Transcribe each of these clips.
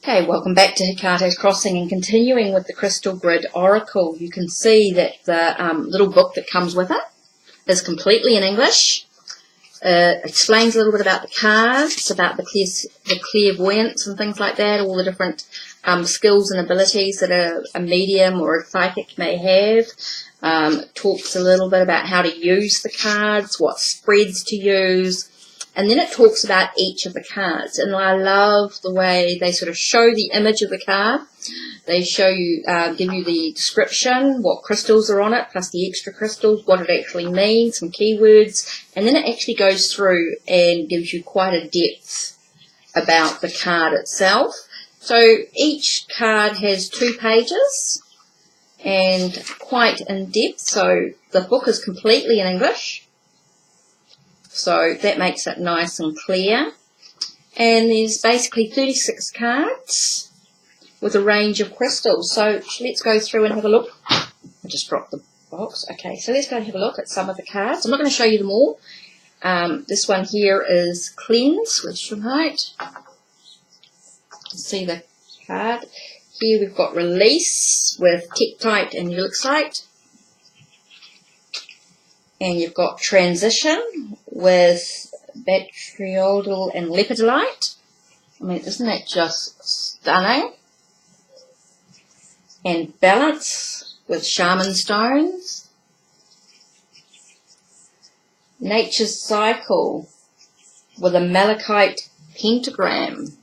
Okay, welcome back to HeKate's Crossing, and continuing with the Crystal Grid Oracle. You can see that the little book that comes with it is completely in English. It explains a little bit about the cards, about the clairvoyance and things like that, all the different skills and abilities that a medium or a psychic may have. It talks a little bit about how to use the cards, what spreads to use. And then it talks about each of the cards, and I love the way they sort of show the image of the card. They show you, give you the description, what crystals are on it, plus the extra crystals, what it actually means, some keywords, and then it actually goes through and gives you quite a depth about the card itself. So each card has 2 pages and quite in depth, so the book is completely in English. So that makes it nice and clear. And there's basically 36 cards with a range of crystals. So let's go through and have a look. I just dropped the box. Okay, so let's go and have a look at some of the cards. I'm not going to show you them all. This one here is Cleanse with Shemite. See the card. Here we've got Release with Tektite and Ulixite. And you've got Transition with Batriodal and Lepidolite. I mean, isn't that just stunning? And Balance with Shaman Stones. Nature's Cycle with a Malachite Pentagram.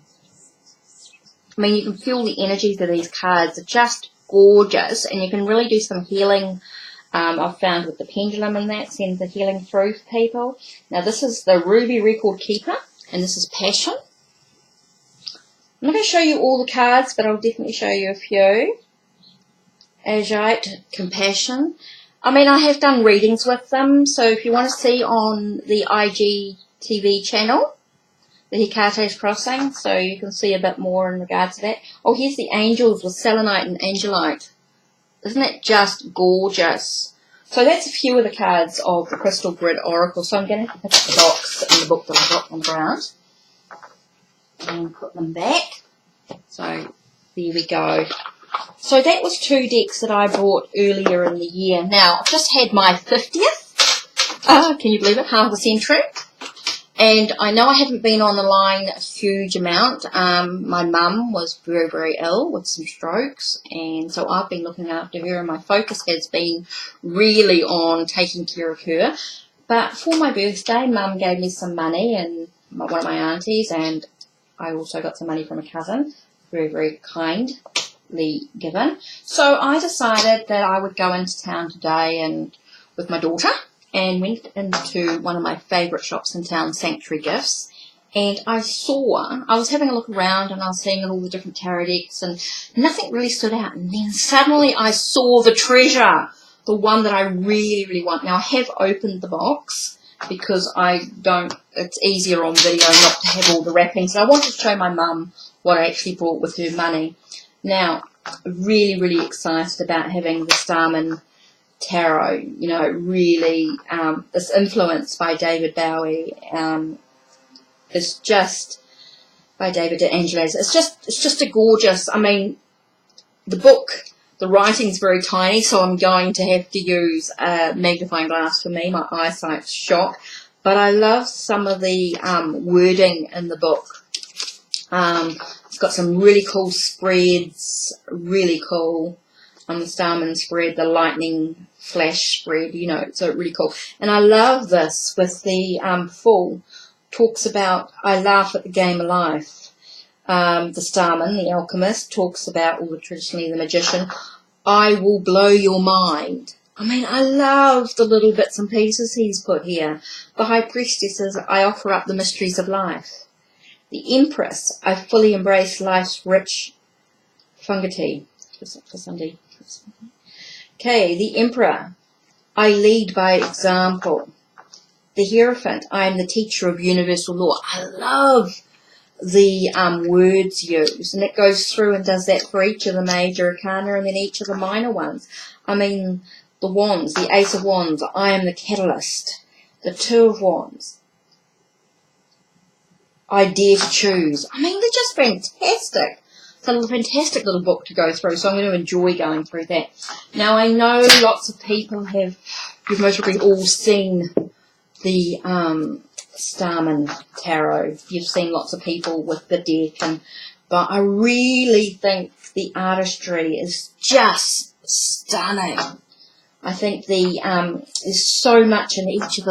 I mean, you can feel the energies of these cards. They're just gorgeous, and you can really do some healing. I've found with the pendulum and that, sends the healing through for people. Now this is the Ruby Record Keeper, and this is Passion. I'm not going to show you all the cards, but I'll definitely show you a few. Azite, Compassion. I mean, I have done readings with them, so if you want to see on the IGTV channel, the HeKate's Crossing, so you can see a bit more in regards to that. Oh, here's the Angels with Selenite and Angelite. Isn't that just gorgeous? So that's a few of the cards of the Crystal Grid Oracle. So I'm going to have to pick up the box and the book that I got on the ground and put them back. So there we go. So that was 2 decks that I bought earlier in the year. Now, I've just had my 50th. Can you believe it? Half a century. And I know I haven't been on the line a huge amount. My mum was very, very ill with some strokes, and so I've been looking after her, and my focus has been really on taking care of her. But for my birthday, Mum gave me some money, and one of my aunties, and I also got some money from a cousin. Very, very kindly given. So I decided that I would go into town today and with my daughter, and went into one of my favourite shops in town, Sanctuary Gifts, and I was having a look around, and I was seeing all the different tarot decks, and nothing really stood out, and then suddenly I saw the treasure, the one that I really, really want. Now, I have opened the box, because it's easier on video not to have all the wrappings, so I wanted to show my mum what I actually bought with her money. Now, really, really excited about having the Starman tarot, you know, really, this influence by David Bowie, is just, by David Angeles, it's just a gorgeous, I mean, the book, the writing's very tiny, so I'm going to have to use a magnifying glass for me, my eyesight's shot, but I love some of the, wording in the book. It's got some really cool spreads, really cool. The Starman spread, the lightning flash spread, you know, so really cool. And I love this with the full, talks about, I laugh at the game of life. The Starman, the alchemist, talks about, or traditionally the magician, I will blow your mind. I mean, I love the little bits and pieces he's put here. The High Priestess says, I offer up the mysteries of life. The Empress, I fully embrace life's rich fungity. For Sunday. Okay, the Emperor, I lead by example. The Hierophant, I am the teacher of universal law. I love the words used, and it goes through and does that for each of the major arcana and then each of the minor ones. I mean, the Wands, the Ace of Wands, I am the catalyst. The Two of Wands, I dare to choose. I mean, they're just fantastic. a fantastic little book to go through, so I'm going to enjoy going through that. Now, I know lots of people you've most probably all seen the Starman Tarot. You've seen lots of people with the deck, but I really think the artistry is just stunning. I think there's so much in each of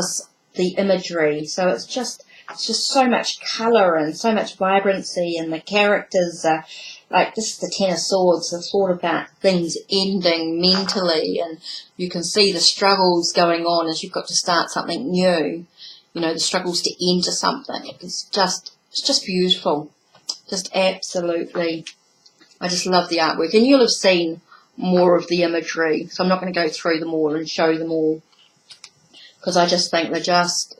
the imagery, so it's just so much colour and so much vibrancy, and the characters are like just the Ten of Swords, the thought about things ending mentally, and you can see the struggles going on as you've got to start something new. You know, the struggles to enter something. It's just beautiful. Just absolutely. I just love the artwork. And you'll have seen more of the imagery, so I'm not going to go through them all and show them all, because I just think they're just,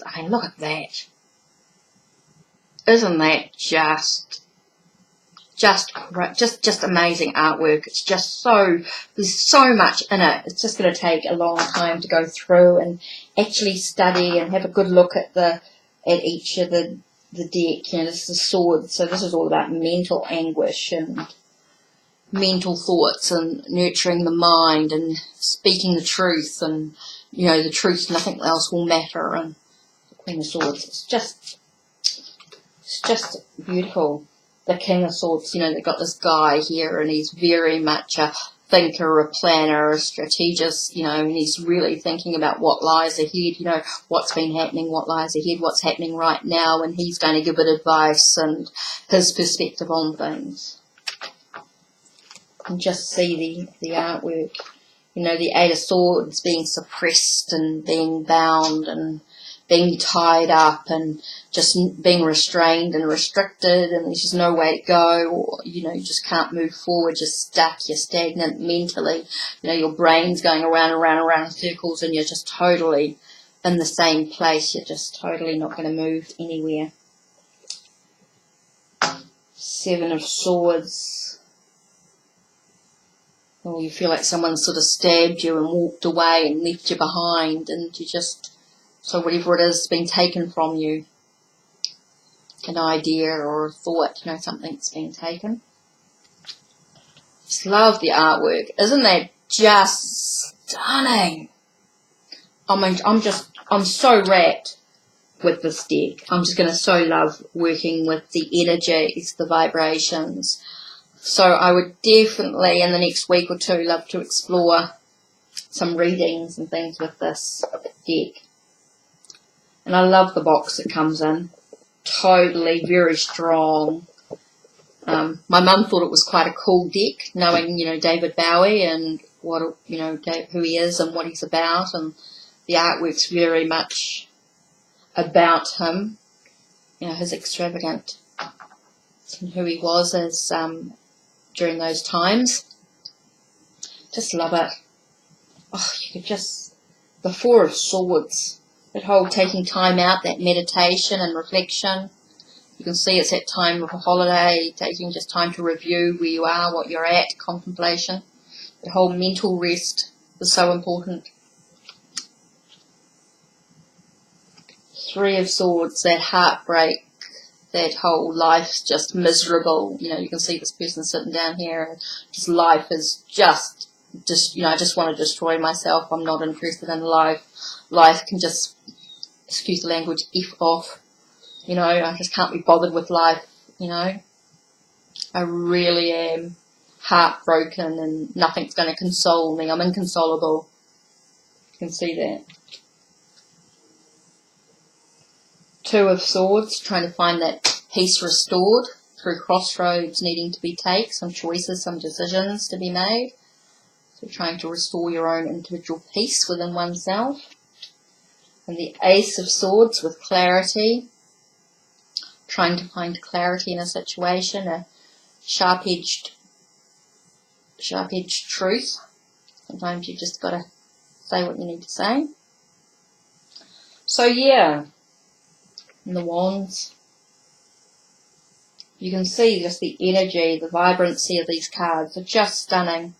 I mean, look at that. Isn't that just amazing artwork? It's just there's so much in it. It's just going to take a long time to go through and actually study and have a good look at each of the deck. You know, this is the swords, so this is all about mental anguish and mental thoughts and nurturing the mind and speaking the truth, and you know, the truth, nothing else will matter. And the Queen of Swords, it's just beautiful. The King of Swords, you know, they've got this guy here, and he's very much a thinker, a planner, a strategist, you know, and he's really thinking about what lies ahead, you know, what's been happening, what lies ahead, what's happening right now, and he's going to give it advice and his perspective on things. And just see the artwork, you know, the Eight of Swords being suppressed and being bound and being tied up and just being restrained and restricted, and there's just no way to go, or, you know, you just can't move forward, just stuck, you're stagnant mentally, you know, your brain's going around and around and around in circles, and you're just totally in the same place, you're just totally not going to move anywhere. Seven of Swords. Or you feel like someone sort of stabbed you and walked away and left you behind, and you just, so whatever it is has been taken from you, an idea or a thought, you know, something's been taken. Just love the artwork. Isn't that just stunning? I mean, I'm so wrapped with this deck. I'm just going to so love working with the energies, the vibrations. So I would definitely, in the next week or two, love to explore some readings and things with this deck. And I love the box it comes in. Totally, very strong. My mum thought it was quite a cool deck, knowing, you know, David Bowie and what, you know, who he is and what he's about, and the artwork's very much about him, you know, his extravagant and who he was as during those times. Just love it. Oh, you could just, the Four of Swords. That whole taking time out, that meditation and reflection. You can see it's that time of a holiday, taking just time to review where you are, what you're at, contemplation. The whole mental rest is so important. Three of Swords, that heartbreak, that whole life's just miserable. You know, you can see this person sitting down here, and just life is just, you know, I just want to destroy myself. I'm not interested in life. Life can just, excuse the language, F off. You know, I just can't be bothered with life, you know. I really am heartbroken and nothing's going to console me. I'm inconsolable. You can see that. Two of Swords, trying to find that peace restored through crossroads needing to be taken, some choices, some decisions to be made. So trying to restore your own individual peace within oneself. And the Ace of Swords with clarity, trying to find clarity in a situation, a sharp-edged truth. Sometimes you just got to say what you need to say. So yeah, and the Wands. You can see just the energy, the vibrancy of these cards are just stunning.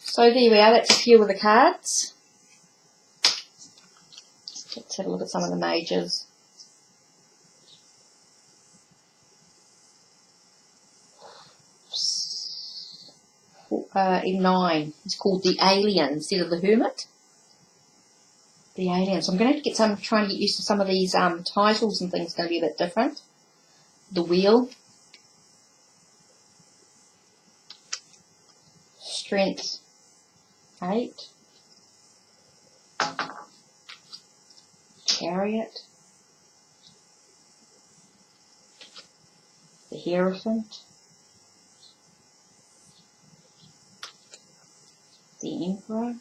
So there we are, that's a few of the cards. Let's have a look at some of the majors. 9. It's called The Alien instead of The Hermit. The Alien. So I'm going to have to try and get used to some of these titles and things. Going to be a bit different. The Wheel. Strength 8. Chariot. The Hierophant. The Emperor.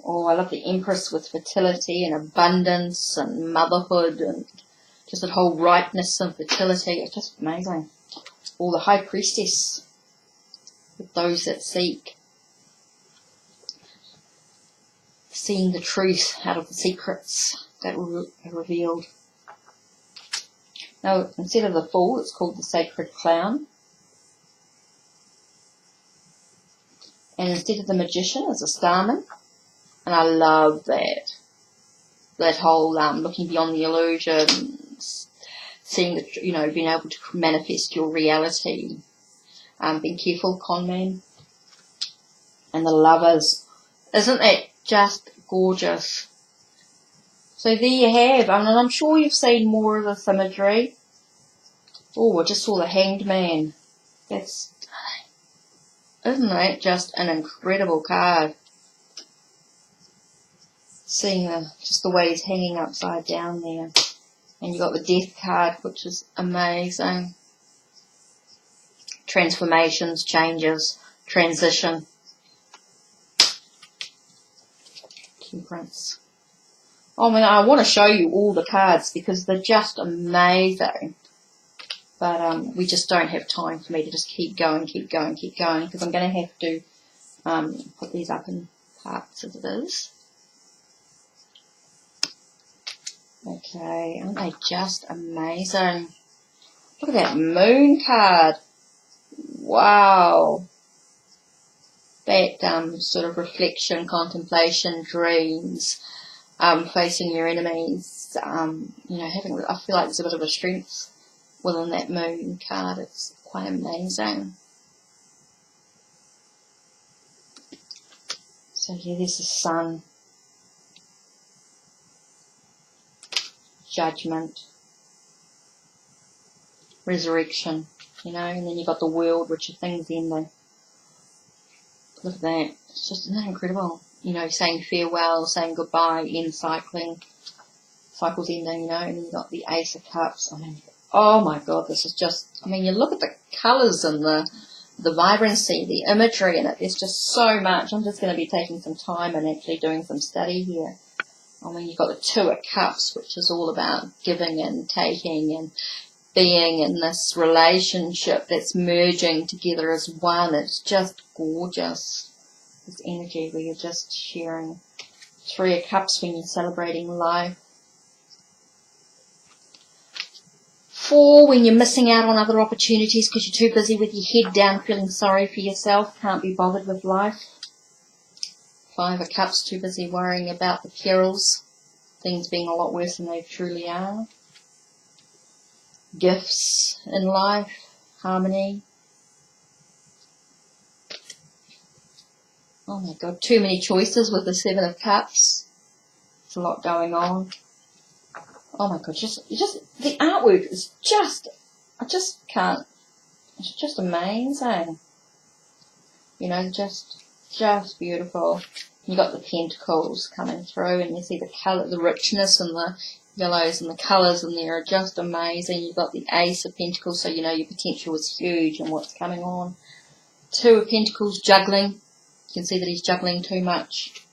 Oh, I love the Empress with fertility and abundance and motherhood and just that whole ripeness and fertility. It's just amazing. Or the High Priestess with those that seek. Seeing the truth out of the secrets that were revealed. Now, instead of the Fool, it's called the Sacred Clown. And instead of the Magician, it's a Starman. And I love that. That whole looking beyond the illusion, seeing the, being able to manifest your reality. Being careful, con man. And the Lovers. Isn't that just gorgeous? So there you have. And I'm sure you've seen more of this imagery. Oh, I just saw the Hanged Man. Isn't that just an incredible card? Seeing just the way he's hanging upside down there. And you got the Death card, which is amazing. Transformations, changes, transition. Temperance. Oh man, I want to show you all the cards because they're just amazing. But we just don't have time for me to just keep going, because I'm going to have to put these up in parts as it is. Okay, aren't they just amazing? Look at that Moon card. Wow. That sort of reflection, contemplation, dreams, facing your enemies, having, I feel like there's a bit of a strength within that Moon card. It's quite amazing. So yeah, there's the Sun. Judgment. Resurrection. And then you've got the World, which are things ending. Look at that. It's just, isn't that incredible? Saying farewell, saying goodbye, end cycling. Cycles ending, and then you've got the Ace of Cups. Oh my God, this is just, you look at the colours and the vibrancy, the imagery in it. There's just so much. I'm just going to be taking some time and actually doing some study here. You've got the Two of Cups, which is all about giving and taking and being in this relationship that's merging together as one. It's just gorgeous. This energy where you're just sharing. Three of Cups when you're celebrating life. 4 when you're missing out on other opportunities because you're too busy with your head down feeling sorry for yourself, can't be bothered with life. 5 of Cups, too busy worrying about the perils, things being a lot worse than they truly are. Gifts in life, harmony. Oh my God, too many choices with the 7 of Cups. There's a lot going on. Oh my God, just the artwork is I just can't, it's just amazing. Just beautiful. You got the Pentacles coming through and you see the colour, the richness and the yellows and the colours in there are just amazing. You've got the Ace of Pentacles, so your potential is huge and what's coming on. 2 of Pentacles, juggling. You can see that he's juggling too much.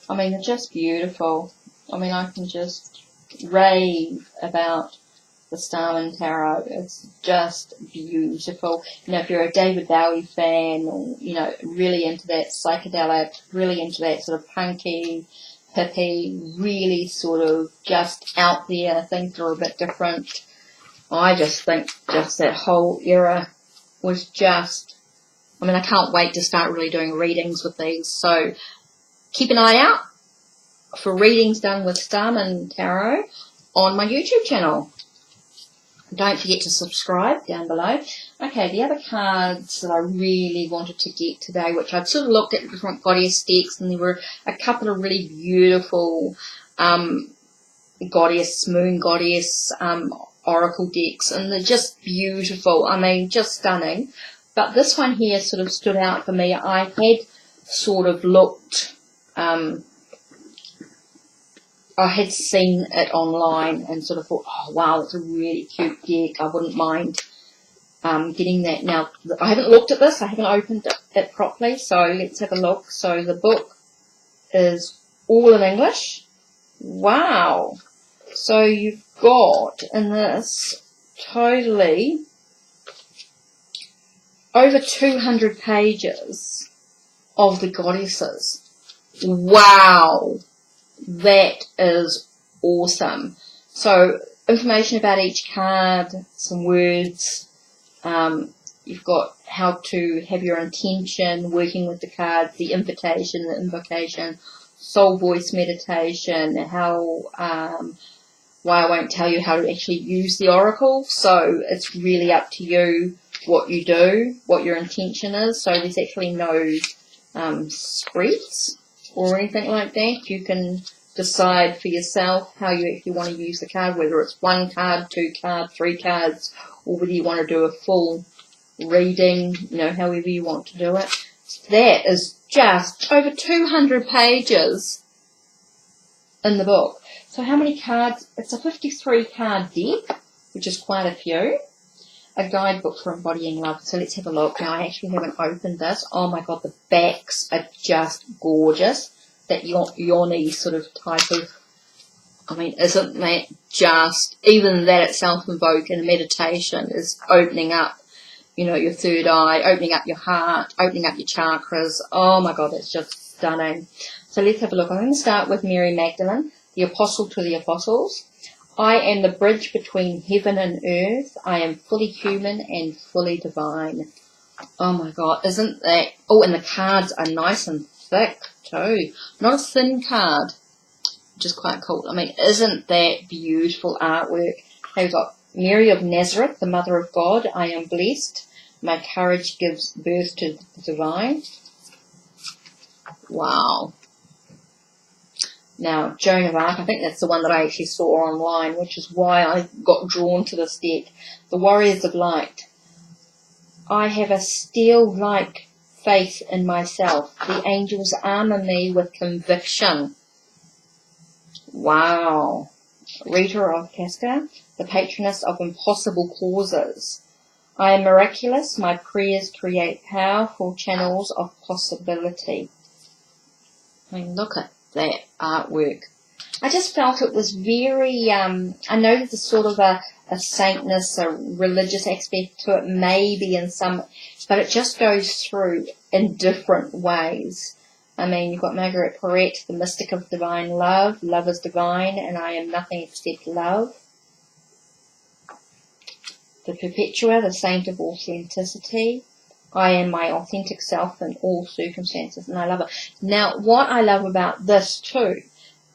They're just beautiful. I can just rave about the Starman Tarot. It's just beautiful. If you're a David Bowie fan or, really into that psychedelic, really into that sort of punky, hippie, really sort of just out there, things are a bit different. I just think just that whole era was just, I can't wait to start really doing readings with these. So keep an eye out for readings done with Starman Tarot on my YouTube channel. Don't forget to subscribe down below. Okay, the other cards that I really wanted to get today, which I'd sort of looked at different goddess decks, and there were a couple of really beautiful goddess, moon goddess, oracle decks, and they're just beautiful. I mean, just stunning. But this one here sort of stood out for me. I had sort of looked, I had seen it online and sort of thought, oh wow, it's a really cute deck. I wouldn't mind getting that. Now, I haven't looked at this. I haven't opened it properly, so let's have a look. So the book is all in English. Wow. So you've got in this totally over 200 pages of the goddesses. Wow. That is awesome. So information about each card, some words. You've got how to have your intention, working with the cards, the invitation, the invocation, soul voice meditation, how, why I won't tell you how to actually use the oracle. So it's really up to you what you do, what your intention is. So there's actually no spreads or anything like that. You can decide for yourself how you actually want to use the card, whether it's 1 card, 2 cards, 3 cards, or whether you want to do a full reading, you know, however you want to do it. That is just over 200 pages in the book. So how many cards? It's a 53 card deck, which is quite a few. A guidebook for embodying love. So let's have a look. Now, I actually haven't opened this. Oh my god, the backs are just gorgeous. That yoni sort of type of, I mean, isn't that just, even that itself invoke in a meditation is opening up, you know, your third eye, opening up your heart, opening up your chakras. Oh my god, it's just stunning. So let's have a look. I'm going to start with Mary Magdalene, the apostle to the apostles. I am the bridge between heaven and earth. I am fully human and fully divine. Oh my god, isn't that... Oh, and the cards are nice and thick too. Not a thin card, which is quite cool. I mean, isn't that beautiful artwork? We've got Mary of Nazareth, the Mother of God. I am blessed. My courage gives birth to the divine. Wow. Now, Joan of Arc, I think that's the one that I actually saw online, which is why I got drawn to this deck. The Warriors of Light. I have a steel-like faith in myself. The angels armor me with conviction. Wow. Rita of Casca, the patroness of impossible causes. I am miraculous. My prayers create powerful channels of possibility. I mean, look at that artwork. I just felt it was very, I know there's sort of a saintness, a religious aspect to it, maybe in some, but it just goes through in different ways. I mean, you've got Margaret Porete, the mystic of divine love. Love is divine, and I am nothing except love. The Perpetua, the saint of authenticity. I am my authentic self in all circumstances, and I love it. Now, what I love about this too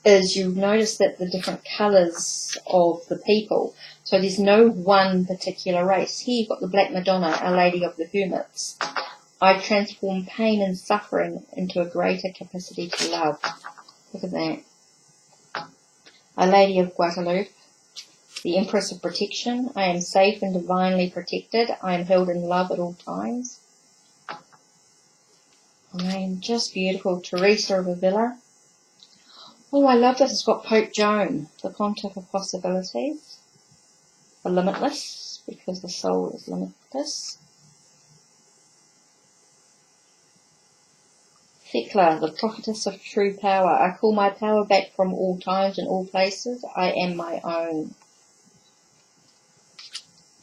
is you notice that the different colours of the people. So there's no one particular race. Here you've got the Black Madonna, Our Lady of the Hermits. I transform pain and suffering into a greater capacity to love. Look at that. Our Lady of Guadalupe, the Empress of Protection. I am safe and divinely protected. I am held in love at all times. I mean, just beautiful. Teresa of Avila. Oh, I love this. It's got Pope Joan, the Pontiff of Possibilities. The Limitless, because the soul is limitless. Thecla, the prophetess of true power. I call my power back from all times and all places. I am my own.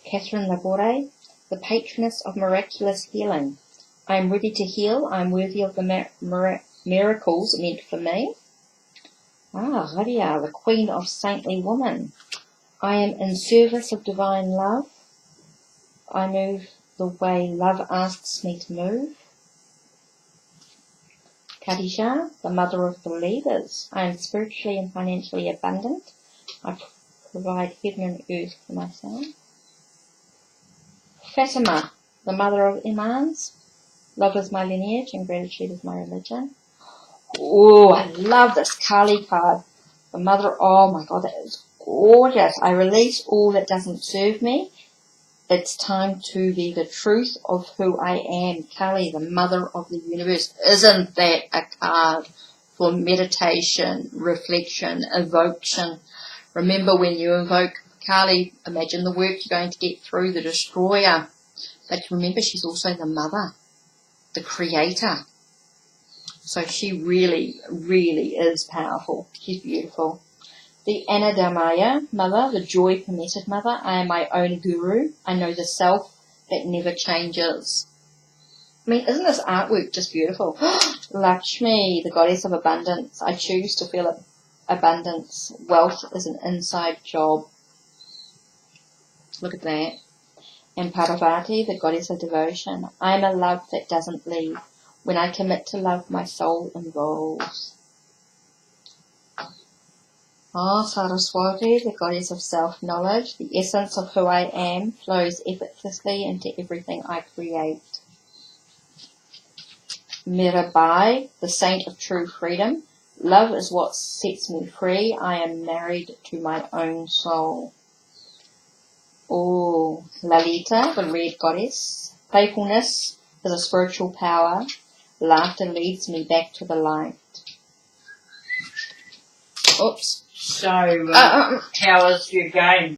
Catherine Laborde, the patroness of miraculous healing. I am ready to heal. I am worthy of the miracles meant for me. Ah, Radia, the queen of saintly woman. I am in service of divine love. I move the way love asks me to move. Khadija, the mother of believers. I am spiritually and financially abundant. I provide heaven and earth for my son. Fatima, the mother of Imams. Love is my lineage and gratitude is my religion. Oh, I love this Kali card. The mother, oh my God, that is gorgeous. I release all that doesn't serve me. It's time to be the truth of who I am. Kali, the mother of the universe. Isn't that a card for meditation, reflection, evocation? Remember, when you invoke Kali, imagine the work you're going to get through, the destroyer. But remember, she's also the mother, the creator. So she really, really is powerful. She's beautiful. The Anandamaya mother, the joy permitted mother. I am my own guru. I know the self that never changes. I mean, isn't this artwork just beautiful? Lakshmi, the goddess of abundance. I choose to feel abundance. Wealth is an inside job. Look at that. And Parvati, the goddess of devotion. I am a love that doesn't leave. When I commit to love, my soul evolves. Saraswati, the goddess of self-knowledge. The essence of who I am flows effortlessly into everything I create. Mirabai, the saint of true freedom. Love is what sets me free. I am married to my own soul. Oh, Lalita, the red goddess. Playfulness is a spiritual power. Laughter leads me back to the light. Oops. So, how is your game?